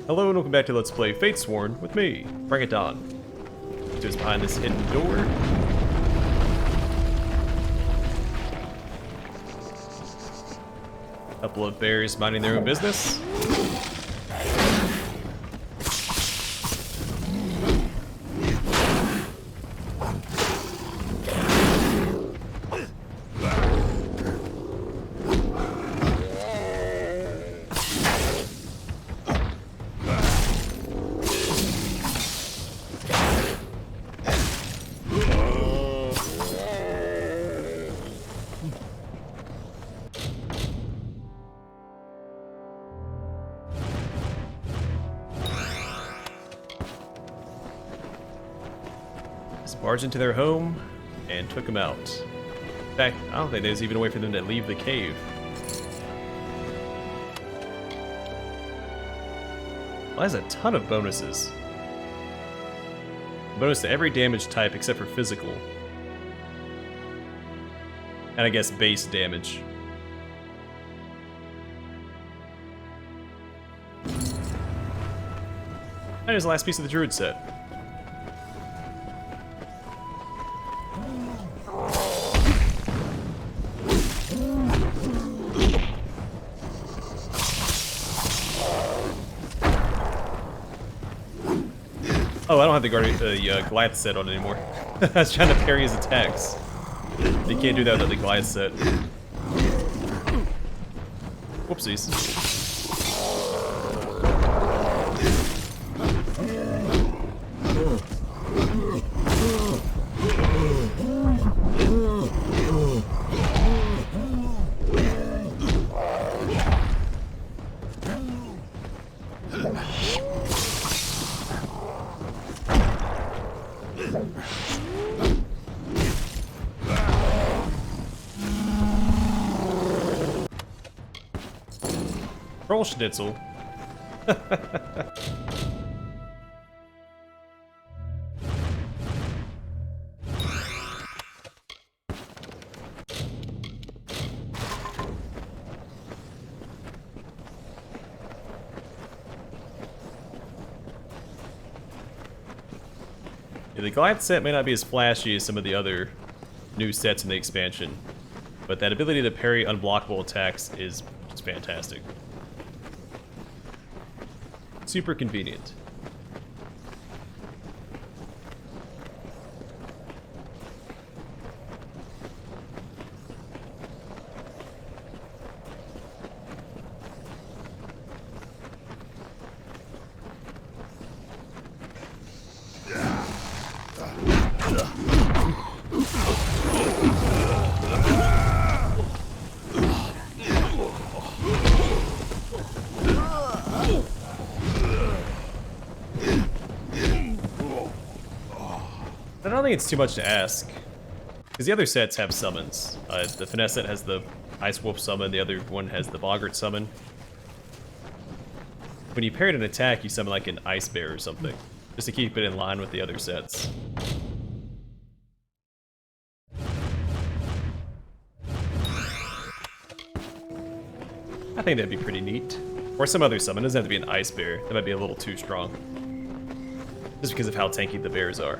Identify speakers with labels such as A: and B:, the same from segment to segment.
A: Hello and welcome back to Let's Play Fatesworn with me, Brigand. Just behind this hidden door. Couple of bears minding their own business. Barged into their home and took them out. In fact, I don't think there's even a way for them to leave the cave. Well, has a ton of bonuses. Bonus to every damage type except for physical. And I guess base damage. And here's the last piece of the druid set. Oh, I don't have the Goliath set on anymore. I was trying to parry his attacks. You can't do that without the Goliath set. Whoopsies. Roll schnitzel. Yeah, the Goliath set may not be as flashy as some of the other new sets in the expansion, but that ability to parry unblockable attacks is just fantastic. Super convenient. I don't think it's too much to ask, because the other sets have summons. The Finesse set has the Ice Wolf summon, the other one has the Boggart summon. When you parry an attack, you summon like an Ice Bear or something, just to keep it in line with the other sets. I think that'd be pretty neat. Or some other summon, it doesn't have to be an Ice Bear, that might be a little too strong. Just because of how tanky the bears are.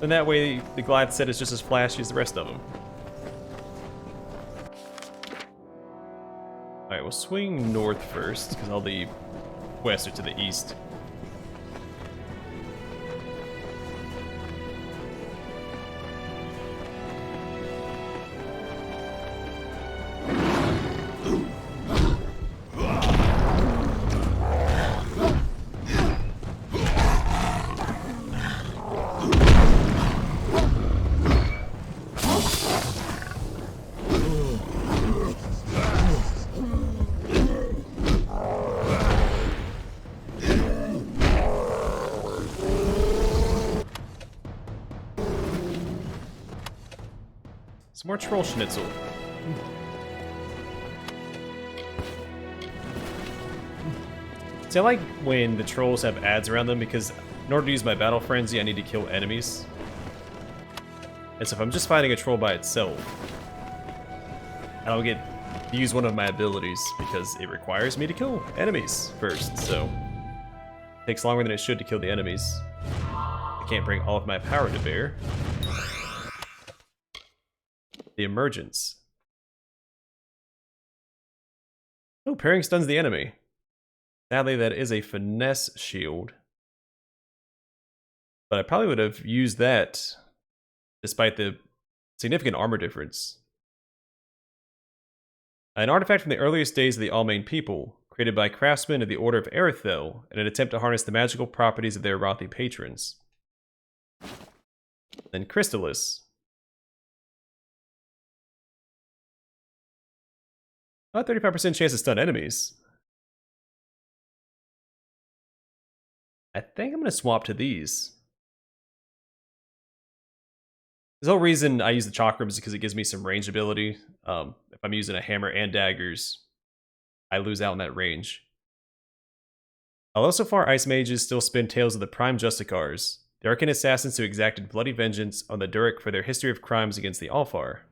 A: And that way, the Goliath set is just as flashy as the rest of them. Alright, we'll swing north first, because all the quests are to the east. Some more troll schnitzel. See, I like when the trolls have ads around them because in order to use my battle frenzy, I need to kill enemies. And so if I'm just fighting a troll by itself, I don't get to use one of my abilities because it requires me to kill enemies first, so it takes longer than it should to kill the enemies. I can't bring all of my power to bear. The emergence. Oh, parrying stuns the enemy. Sadly, that is a finesse shield. But I probably would have used that despite the significant armor difference. An artifact from the earliest days of the Almain people, created by craftsmen of the Order of Erithel in an attempt to harness the magical properties of their Rathi patrons. Then Crystallis. 35% chance to stun enemies. I think I'm going to swap to these. The whole reason I use the chakram is because it gives me some range ability. If I'm using a hammer and daggers, I lose out in that range. Although so far Ice Mages still spin tales of the Prime Justicars, the arcane assassins who exacted bloody vengeance on the Durek for their history of crimes against the Alfar.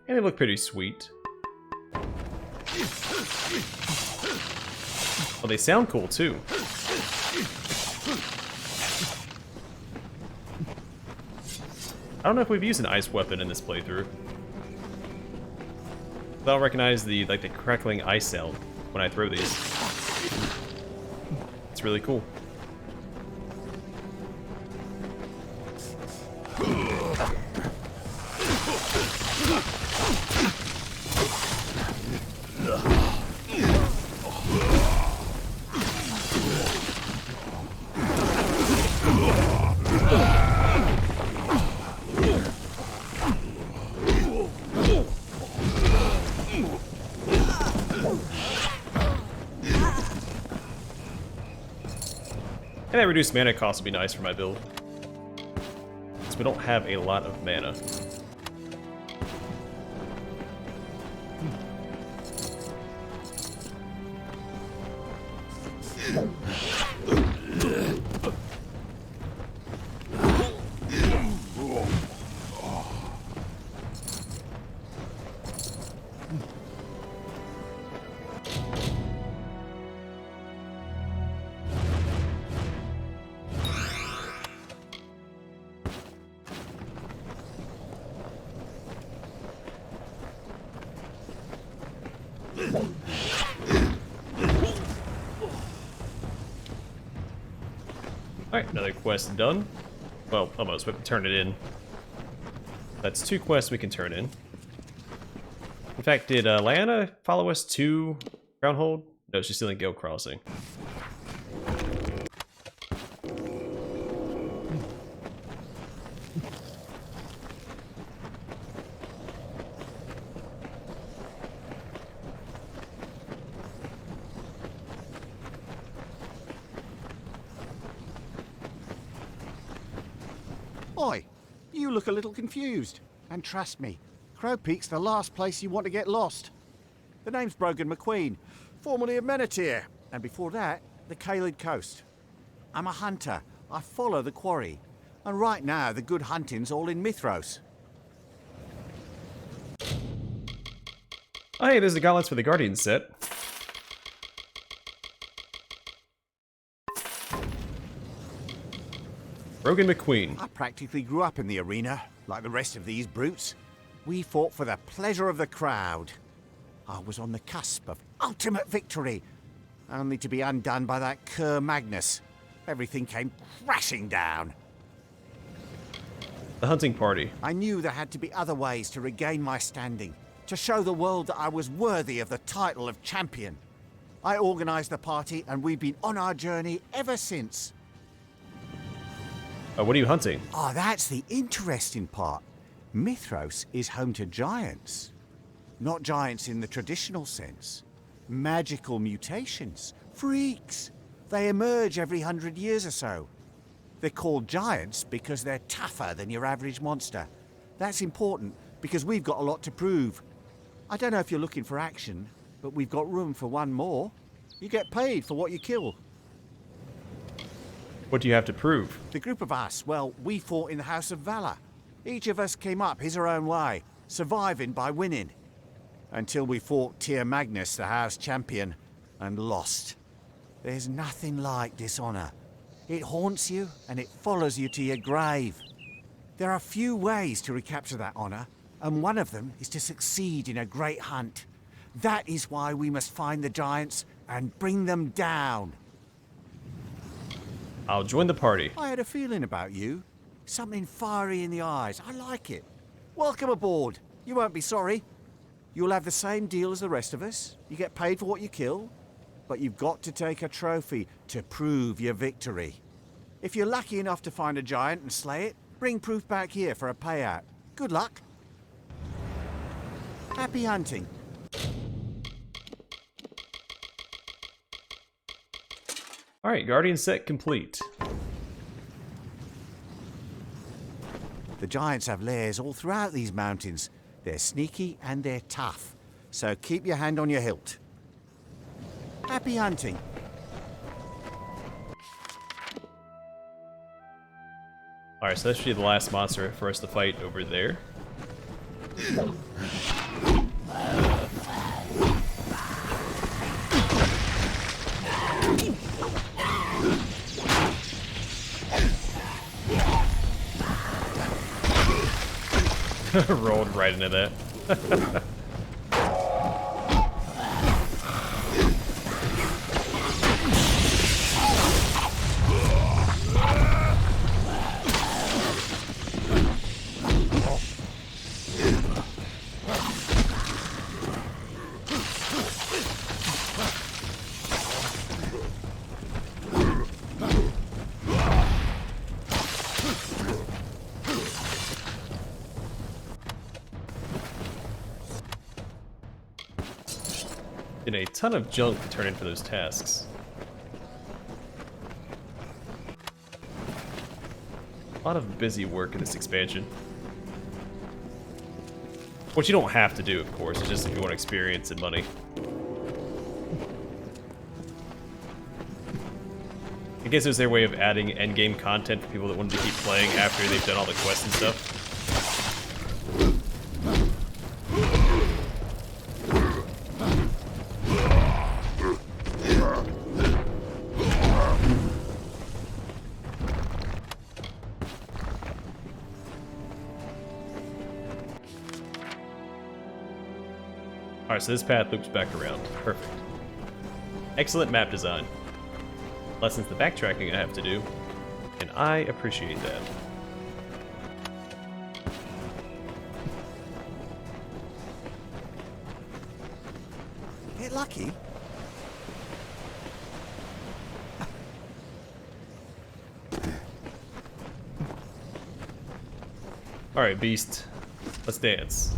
A: And they look pretty sweet. Oh, they sound cool too. I don't know if we've used an ice weapon in this playthrough. But I'll recognize the crackling ice sound when I throw these. It's really cool. And that reduced mana cost would be nice for my build, since we don't have a lot of mana. Alright, another quest done. Well, almost. We have to turn it in. That's 2 quests we can turn in. In fact, did Lyanna follow us to Groundhold? No, she's still in Gale Crossing.
B: Oi, you look a little confused. And trust me, Crow Peak's the last place you want to get lost. The name's Brigand McQueen, formerly of Menethir, and before that, the Caelid Coast. I'm a hunter. I follow the quarry. And right now, the good hunting's all in Mithros.
A: Oh, hey, there's the gauntlets for the Guardian set. Brigand McQueen.
B: I practically grew up in the arena, like the rest of these brutes. We fought for the pleasure of the crowd. I was on the cusp of ultimate victory, only to be undone by that cur Magnus. Everything came crashing down.
A: The hunting party.
B: I knew there had to be other ways to regain my standing, to show the world that I was worthy of the title of champion. I organized the party, and we've been on our journey ever since.
A: What are you hunting?
B: Oh, that's the interesting part. Mithros is home to giants. Not giants in the traditional sense. Magical mutations. Freaks. They emerge every 100 years or so. They're called giants because they're tougher than your average monster. That's important because we've got a lot to prove. I don't know if you're looking for action, but we've got room for one more. You get paid for what you kill.
A: What do you have to prove?
B: The group of us, well, we fought in the House of Valor. Each of us came up his or own way, surviving by winning. Until we fought Tyr Magnus, the house champion, and lost. There's nothing like dishonor. It haunts you, and it follows you to your grave. There are few ways to recapture that honor, and one of them is to succeed in a great hunt. That is why we must find the giants and bring them down.
A: I'll join the party.
B: I had a feeling about you. Something fiery in the eyes. I like it. Welcome aboard. You won't be sorry. You'll have the same deal as the rest of us. You get paid for what you kill, but you've got to take a trophy to prove your victory. If you're lucky enough to find a giant and slay it, bring proof back here for a payout. Good luck. Happy hunting.
A: Alright, Guardian set complete.
B: The giants have lairs all throughout these mountains. They're sneaky and they're tough. So keep your hand on your hilt. Happy hunting.
A: Alright, so that should be the last monster for us to fight over there. Rolled right into that. And a ton of junk to turn in for those tasks. A lot of busy work in this expansion. Which you don't have to do, of course, it's just if you want experience and money. I guess it was their way of adding endgame content for people that wanted to keep playing after they've done all the quests and stuff. Alright, so this path loops back around. Perfect. Excellent map design. Lessens the backtracking I have to do, and I appreciate that.
B: Get lucky.
A: Alright, Beast. Let's dance.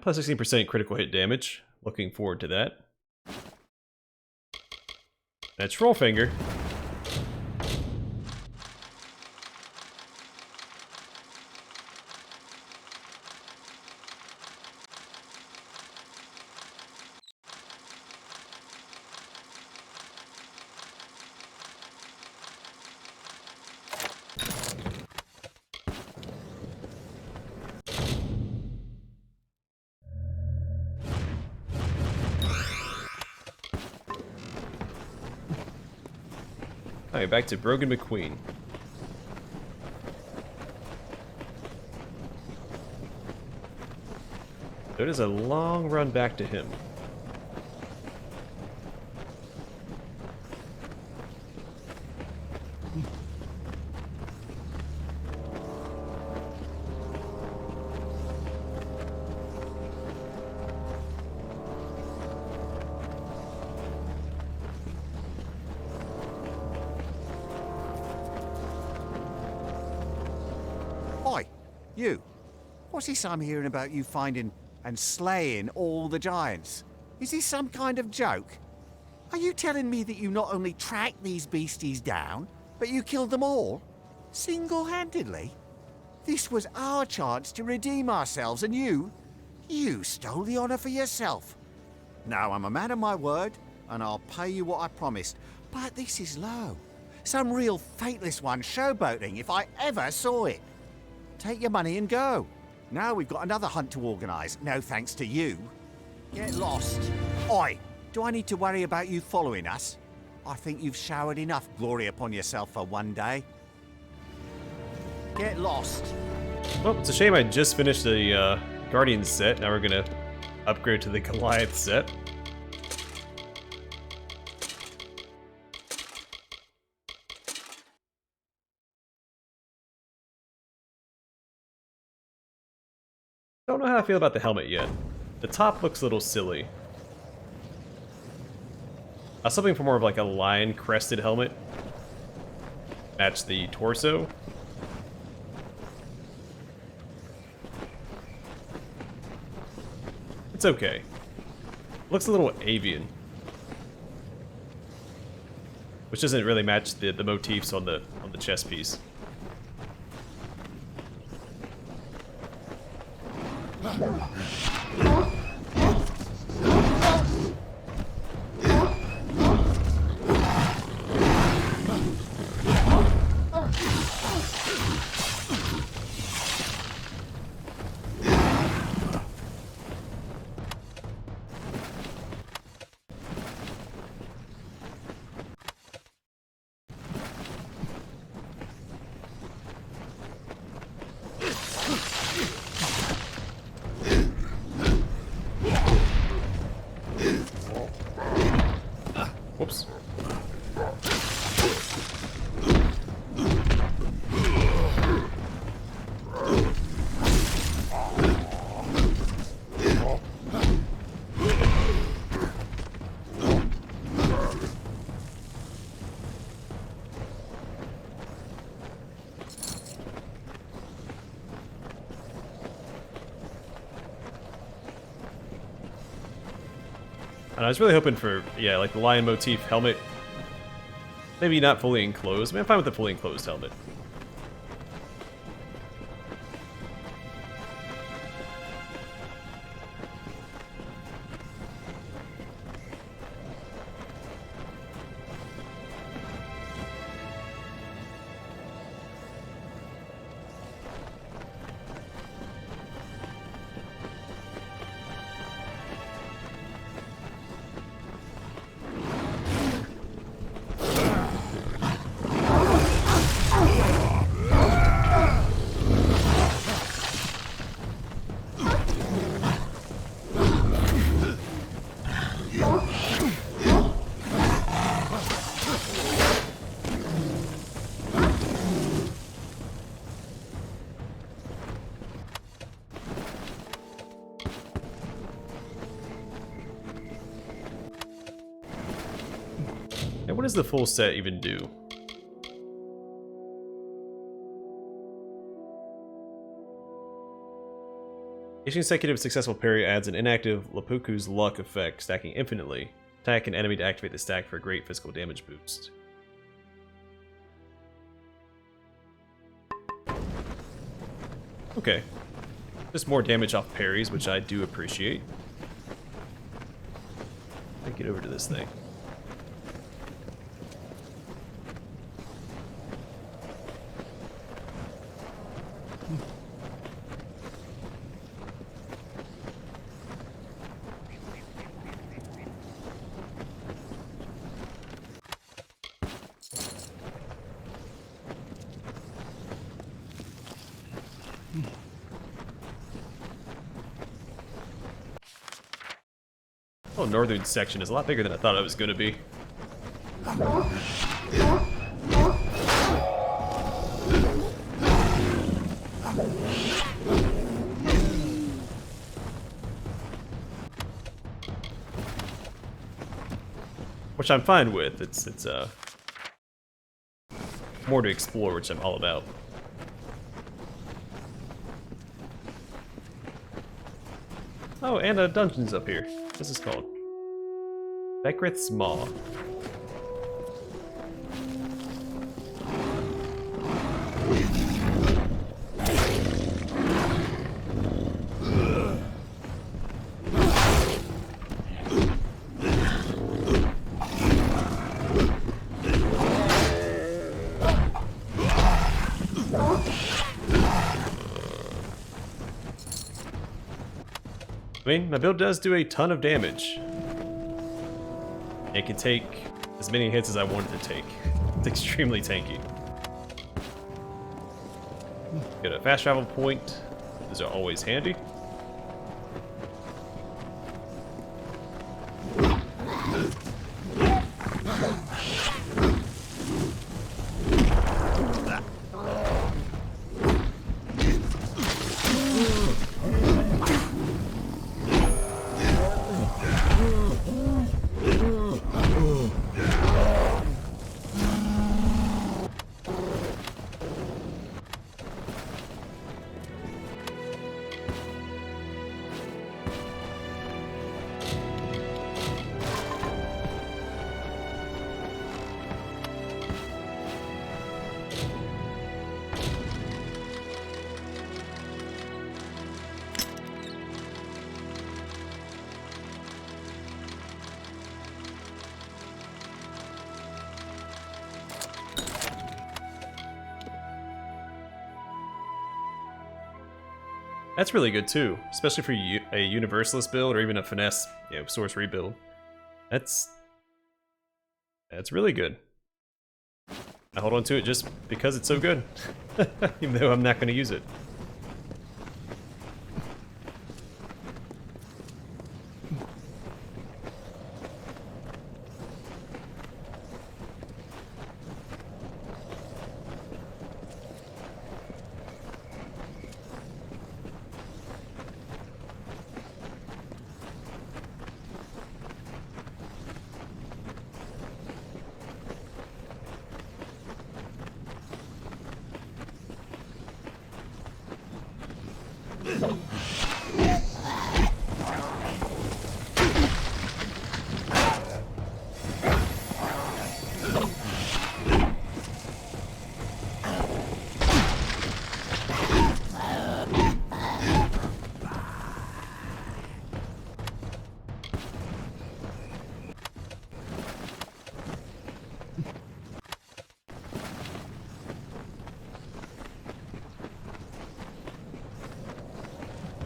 A: Plus 16% critical hit damage. Looking forward to that. That's Trollfinger. Alright, back to Brigand McQueen. So it is a long run back to him.
B: You. What's this I'm hearing about you finding and slaying all the giants? Is this some kind of joke? Are you telling me that you not only tracked these beasties down, but you killed them all? Single-handedly? This was our chance to redeem ourselves, and you stole the honor for yourself. Now, I'm a man of my word, and I'll pay you what I promised. But this is low. Some real fateless one showboating if I ever saw it. Take your money and go. Now we've got another hunt to organise, no thanks to you. Get lost. Oi, do I need to worry about you following us? I think you've showered enough glory upon yourself for one day. Get lost.
A: Well, it's a shame I just finished the Guardian set. Now we're gonna upgrade to the Goliath set. Don't know how I feel about the helmet yet. The top looks a little silly. I was hoping for more of like a lion-crested helmet. Match the torso. It's okay. Looks a little avian. Which doesn't really match the motifs on the chest piece. Whoops. And I was really hoping for, yeah, like the lion motif helmet. Maybe not fully enclosed. I mean, I'm fine with the fully enclosed helmet. And what does the full set even do? Each consecutive successful parry adds an inactive Lapuku's luck effect, stacking infinitely. Attack an enemy to activate the stack for a great physical damage boost. Okay. Just more damage off parries, which I do appreciate. Let me get over to this thing. Oh, northern section is a lot bigger than I thought it was going to be. Which I'm fine with. It's more to explore, which I'm all about. Oh, and a dungeon's up here. What's this called? Beckrith's Maw. I mean, my build does do a ton of damage. It can take as many hits as I want it to take. It's extremely tanky. Got a fast travel point. Those are always handy. That's really good too, especially for a universalist build or even a finesse, sorcery build. That's really good. I hold on to it just because it's so good, even though I'm not going to use it.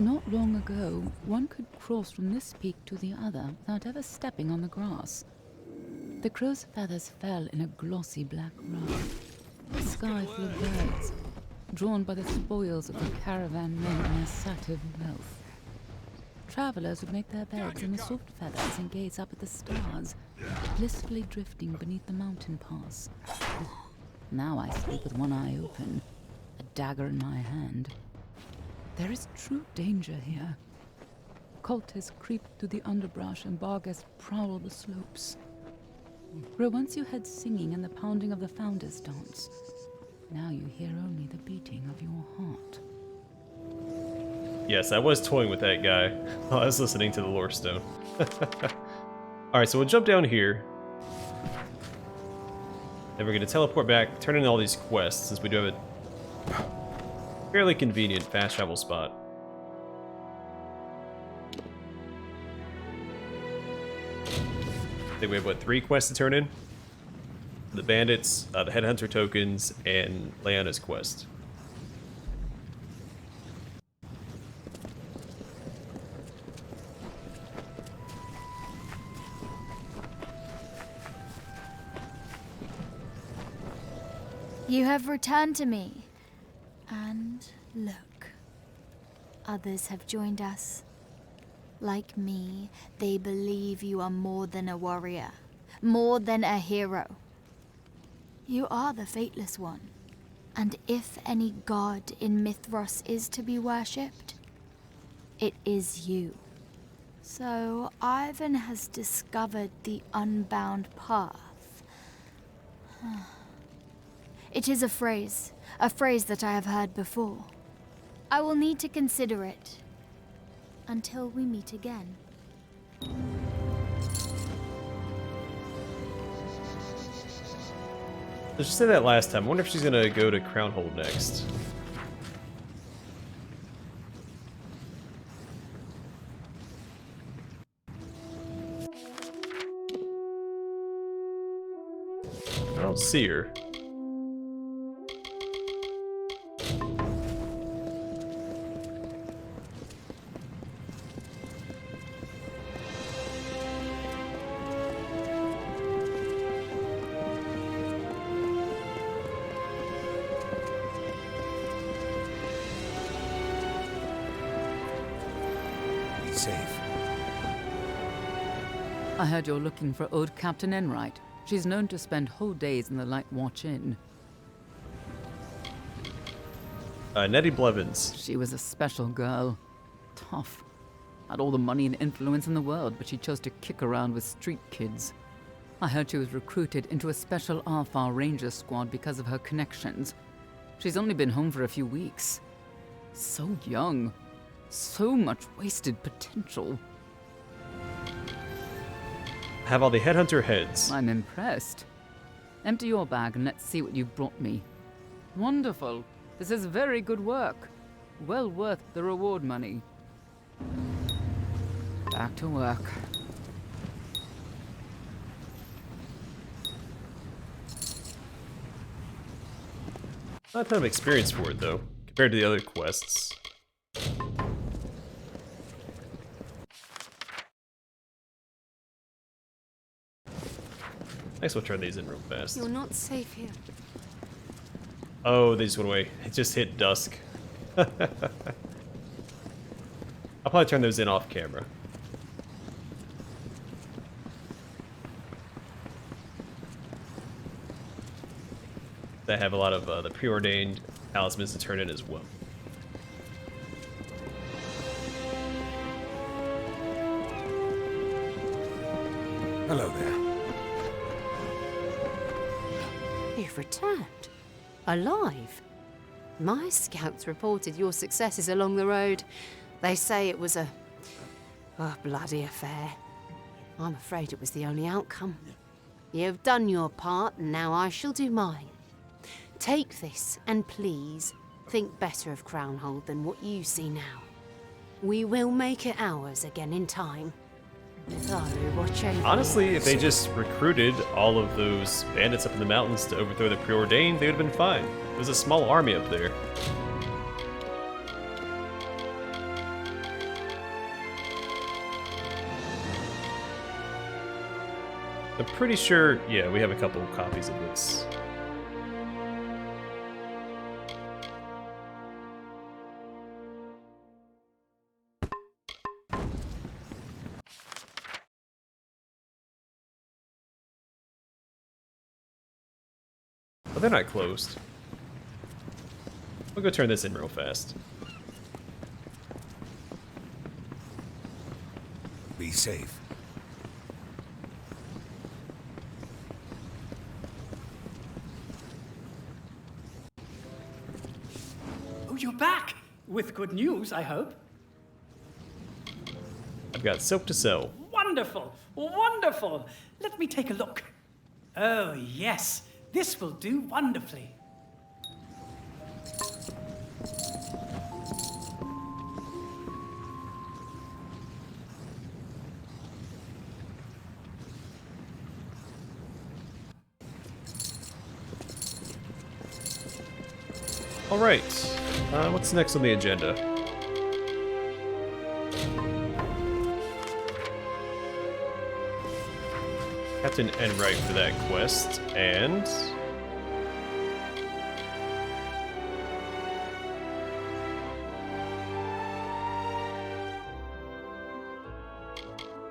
C: Not long ago, one could cross from this peak to the other without ever stepping on the grass. The crow's feathers fell in a glossy black rug. The sky full of birds, drawn by the spoils of the caravan men and their satyr wealth. Travelers would make their beds in the soft feathers and gaze up at the stars, blissfully drifting beneath the mountain pass. Now I sleep with one eye open, a dagger in my hand. There is true danger here. Cultists creep through the underbrush and Barghest prowl the slopes. Where once you heard singing and the pounding of the Founders' Dance, now you hear only the beating of your heart.
A: Yes, I was toying with that guy while I was listening to the lore stone. Alright, so we'll jump down here. Then we're going to teleport back, turn in all these quests since we do have a fairly convenient fast travel spot. I think we have, what, 3 quests to turn in? The bandits, the headhunter tokens, and Leanna's quest.
D: You have returned to me. And look, others have joined us. Like me, they believe you are more than a warrior, more than a hero. You are the Fateless One, and if any god in Mithras is to be worshipped, it is you. So Ivan has discovered the unbound path. It is a phrase that I have heard before. I will need to consider it. until we meet again.
A: Let's just say that last time. I wonder if she's gonna go to Crownhold next. I don't see her.
B: Safe.
C: I heard you're looking for old Captain Enright. She's known to spend whole days in the Light Watch Inn.
A: Nettie Blevins.
C: She was a special girl. Tough. Had all the money and influence in the world, but she chose to kick around with street kids. I heard she was recruited into a special Alpha Ranger squad because of her connections. She's only been home for a few weeks. So young. So much wasted potential.
A: Have all the headhunter heads.
C: I'm impressed. Empty your bag and let's see what you've brought me. Wonderful. This is very good work. Well worth the reward money. Back to work.
A: Not a ton of experience for it, though, compared to the other quests. I guess we'll turn these in real fast.
E: You're not safe here.
A: Oh, they just went away. It just hit dusk. I'll probably turn those in off camera. They have a lot of the preordained talismans to turn in as well.
B: Hello there.
E: You've returned. Alive. My scouts reported your successes along the road. They say it was a bloody affair. I'm afraid it was the only outcome. You've done your part, and now I shall do mine. Take this, and please, think better of Crownhold than what you see now. We will make it ours again in time. Ratharu, watch over.
A: Honestly, if they just recruited all of those bandits up in the mountains to overthrow the preordained, they would have been fine. There's a small army up there. I'm pretty sure, yeah, we have a couple copies of this. Oh, they're not closed. We'll go turn this in real fast.
B: Be safe.
F: Oh, you're back! With good news, I hope.
A: I've got silk to sell.
F: Wonderful! Wonderful! Let me take a look. Oh, yes. This will do wonderfully.
A: All right. What's next on the agenda? Captain Enright for that quest, and it's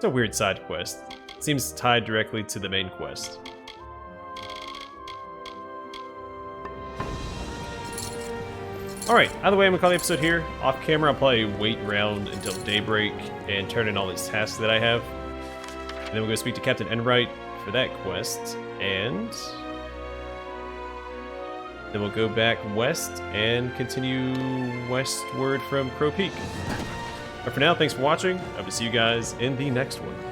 A: a weird side quest. It seems tied directly to the main quest. Alright, either way, I'm gonna call the episode here. Off camera, I'll probably wait around until daybreak and turn in all these tasks that I have. And then we'll go speak to Captain Enright for that quest, and then we'll go back west and continue westward from Crow Peak. But for now, thanks for watching. I will see you guys in the next one.